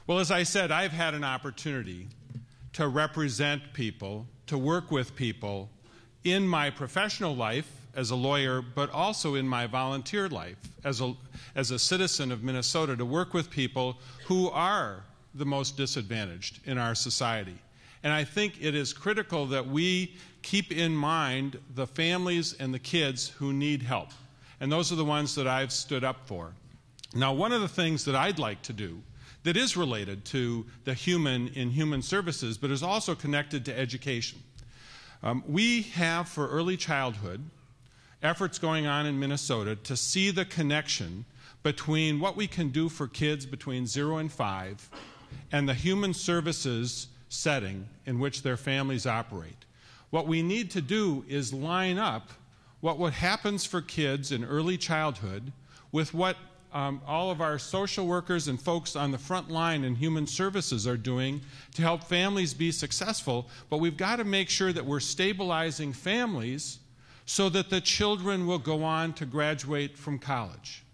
Well, as I said, I've had an opportunity to represent people, to work with people in my professional life as a lawyer, but also in my volunteer life as a citizen of Minnesota, to work with people who are the most disadvantaged in our society. And I think it is critical that we keep in mind the families and the kids who need help. And those are the ones that I've stood up for. Now, one of the things that I'd like to do that is related to the human in human services, but is also connected to education. We have, for early childhood, efforts going on in Minnesota to see the connection between what we can do for kids between 0 and 5 and the human services setting in which their families operate. What we need to do is line up what happens for kids in early childhood with what all of our social workers and folks on the front line in human services are doing to help families be successful. But we've got to make sure that we're stabilizing families so that the children will go on to graduate from college.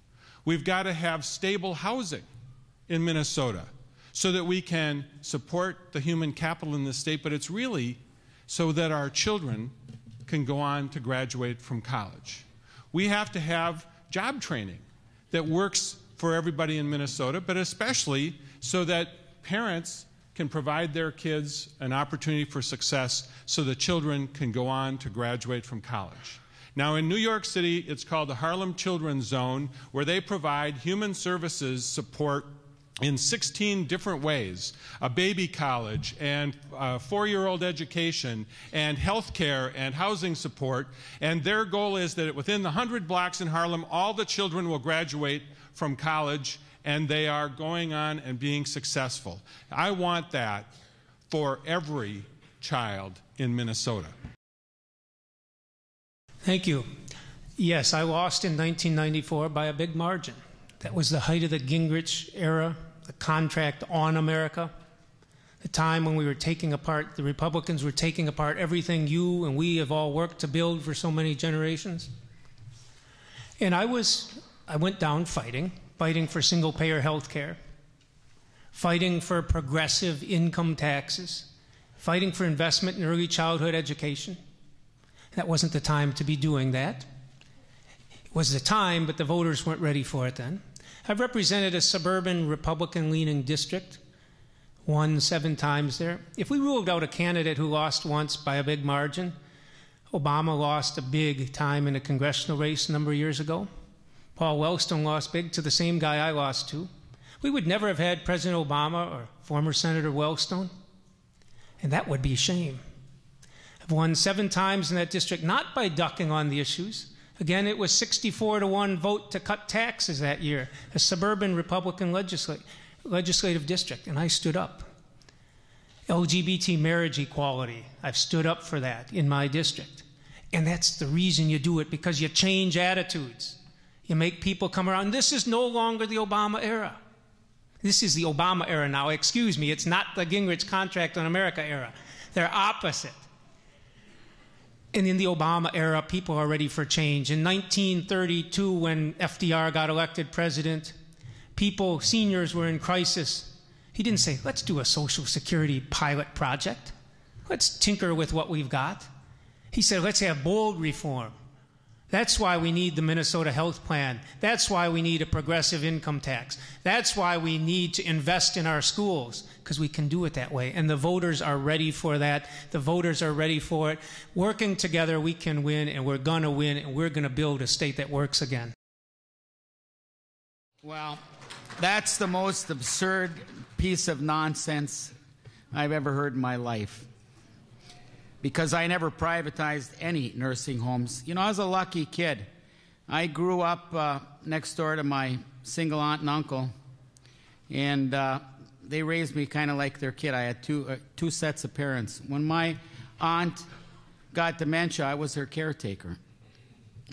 We've got to have stable housing in Minnesota so that we can support the human capital in the state, but it's really so that our children can go on to graduate from college. We have to have job training that works for everybody in Minnesota, but especially so that parents can provide their kids an opportunity for success so the children can go on to graduate from college. Now, in New York City, it's called the Harlem Children's Zone, where they provide human services support in 16 different ways: a baby college and 4-year-old education and health care and housing support. And their goal is that within the 100 blocks in Harlem, all the children will graduate from college, and they are going on and being successful. I want that for every child in Minnesota. Thank you. Yes, I lost in 1994 by a big margin. That was the height of the Gingrich era, the contract on America, the time when we were taking apart, the Republicans were taking apart everything you and we have all worked to build for so many generations. And I went down fighting for single-payer health care, fighting for progressive income taxes, fighting for investment in early childhood education. That wasn't the time to be doing that. It was the time, but the voters weren't ready for it then. I've represented a suburban Republican-leaning district, won 7 times there. If we ruled out a candidate who lost once by a big margin, Obama lost a big time in a congressional race a number of years ago. Paul Wellstone lost big to the same guy I lost to. We would never have had President Obama or former Senator Wellstone, and that would be a shame. I've won 7 times in that district, not by ducking on the issues. Again, it was 64-1 vote to cut taxes that year, a suburban Republican legislative district, and I stood up. LGBT marriage equality, I've stood up for that in my district. And that's the reason you do it, because you change attitudes. You make people come around. This is no longer the Obama era. This is the Obama era now. Excuse me, it's not the Gingrich Contract on America era. They're opposite. And in the Obama era, people are ready for change. In 1932, when FDR got elected president, seniors were in crisis. He didn't say, let's do a Social Security pilot project. Let's tinker with what we've got. He said, let's have bold reform. That's why we need the Minnesota Health Plan. That's why we need a progressive income tax. That's why we need to invest in our schools, because we can do it that way. And the voters are ready for that. The voters are ready for it. Working together, we can win, and we're going to win, and we're going to build a state that works again. Well, that's the most absurd piece of nonsense I've ever heard in my life, because I never privatized any nursing homes. You know, I was a lucky kid. I grew up next door to my single aunt and uncle, and they raised me kind of like their kid. I had two sets of parents. When my aunt got dementia, I was her caretaker.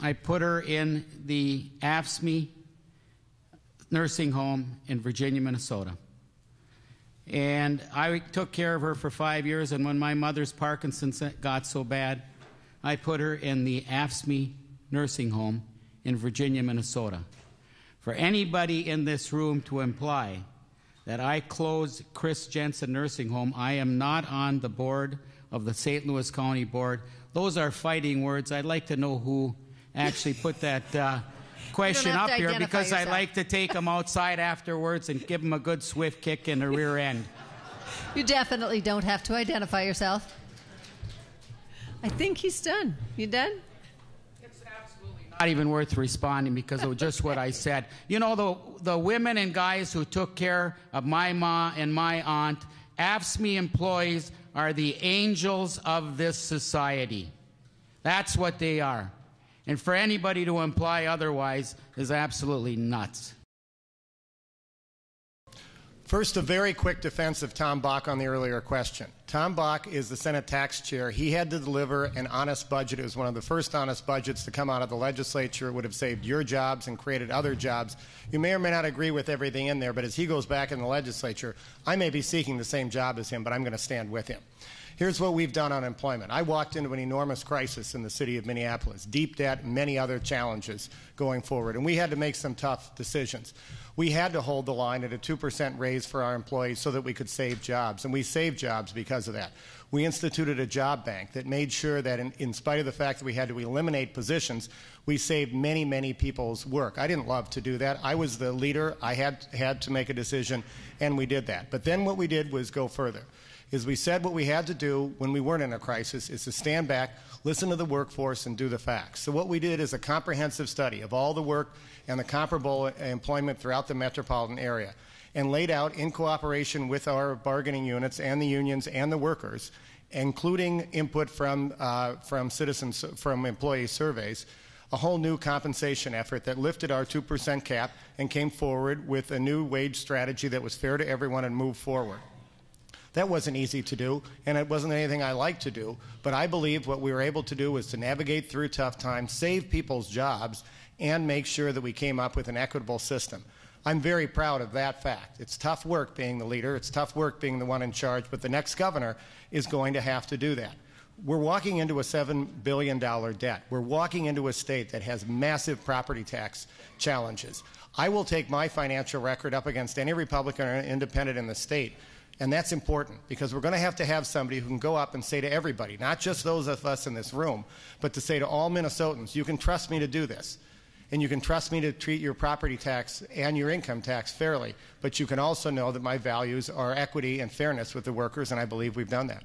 I put her in the AFSCME nursing home in Virginia, Minnesota. And I took care of her for 5 years, and when my mother's Parkinson's got so bad, I put her in the AFSCME nursing home in Virginia, Minnesota. For anybody in this room to imply that I closed Chris Jensen Nursing Home. I am not on the board of the St. Louis County Board. Those are fighting words. I'd like to know who actually put that question up here, because I like to take them outside afterwards and give them a good swift kick in the rear end. You definitely don't have to identify yourself. I think he's done. You done? It's absolutely not even worth responding because of just what I said. You know, the women and guys who took care of my ma and my aunt, AFSCME employees, are the angels of this society. That's what they are. And for anybody to imply otherwise is absolutely nuts. First, a very quick defense of Tom Bach on the earlier question. Tom Bach is the Senate tax chair. He had to deliver an honest budget. It was one of the first honest budgets to come out of the legislature. It would have saved your jobs and created other jobs. You may or may not agree with everything in there, but as he goes back in the legislature, I may be seeking the same job as him, but I'm going to stand with him. Here's what we've done on employment. I walked into an enormous crisis in the city of Minneapolis, deep debt, and many other challenges going forward, and we had to make some tough decisions. We had to hold the line at a 2% raise for our employees so that we could save jobs, and we saved jobs because of that. We instituted a job bank that made sure that in spite of the fact that we had to eliminate positions, we saved many, many people's work. I didn't love to do that. I was the leader. I had to make a decision, and we did that. But then what we did was go further. Is we said what we had to do when we weren't in a crisis is to stand back, listen to the workforce, and do the facts. So what we did is a comprehensive study of all the work and the comparable employment throughout the metropolitan area, and laid out in cooperation with our bargaining units and the unions and the workers, including input from citizens, from employee surveys, a whole new compensation effort that lifted our 2% cap and came forward with a new wage strategy that was fair to everyone and moved forward. That wasn't easy to do, and it wasn't anything I liked to do, but I believe what we were able to do was to navigate through tough times, save people's jobs, and make sure that we came up with an equitable system. I'm very proud of that fact. It's tough work being the leader. It's tough work being the one in charge, but the next governor is going to have to do that. We're walking into a $7 billion debt. We're walking into a state that has massive property tax challenges. I will take my financial record up against any Republican or independent in the state. And that's important because we're going to have somebody who can go up and say to everybody, not just those of us in this room, but to say to all Minnesotans, you can trust me to do this. And you can trust me to treat your property tax and your income tax fairly. But you can also know that my values are equity and fairness with the workers, and I believe we've done that.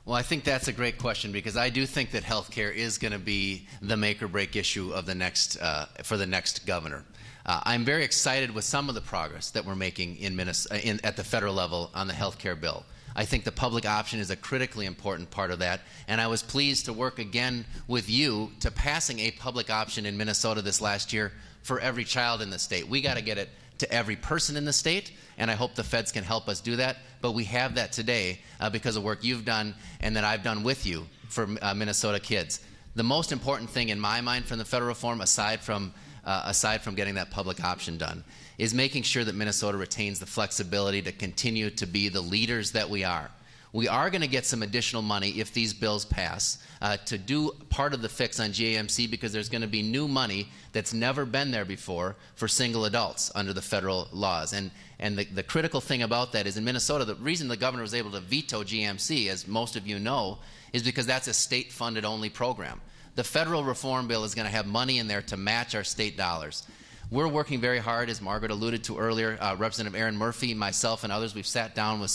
Well, I think that's a great question because I do think that health care is going to be the make or break issue of the next, for the next governor. I'm very excited with some of the progress that we're making at the federal level on the health care bill. I think the public option is a critically important part of that, and I was pleased to work again with you to passing a public option in Minnesota this last year for every child in the state. We got to get it to every person in the state, and I hope the feds can help us do that, but we have that today because of work you've done and that I've done with you for Minnesota kids. The most important thing in my mind from the federal reform, aside from getting that public option done, is making sure that Minnesota retains the flexibility to continue to be the leaders that we are. We are going to get some additional money if these bills pass to do part of the fix on GAMC because there's going to be new money that's never been there before for single adults under the federal laws. And the critical thing about that is in Minnesota, the reason the governor was able to veto GAMC, as most of you know, is because that's a state-funded only program. The federal reform bill is going to have money in there to match our state dollars. We're working very hard, as Margaret alluded to earlier. Representative Aaron Murphy, myself, and others, we've sat down with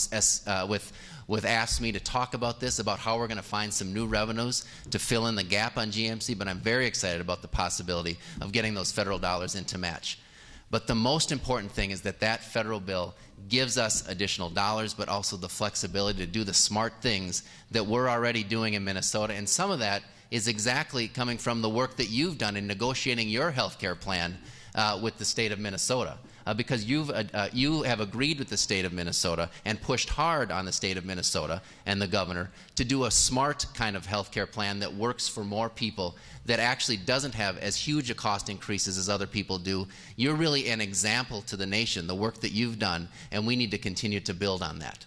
AFSCME to talk about this, about how we're going to find some new revenues to fill in the gap on GMC, but I'm very excited about the possibility of getting those federal dollars in to match. But the most important thing is that that federal bill gives us additional dollars, but also the flexibility to do the smart things that we're already doing in Minnesota, and some of that is exactly coming from the work that you've done in negotiating your health care plan with the state of Minnesota. Because you have agreed with the state of Minnesota and pushed hard on the state of Minnesota and the governor to do a smart kind of health care plan that works for more people, that actually doesn't have as huge a cost increases as other people do. You're really an example to the nation, the work that you've done, and we need to continue to build on that.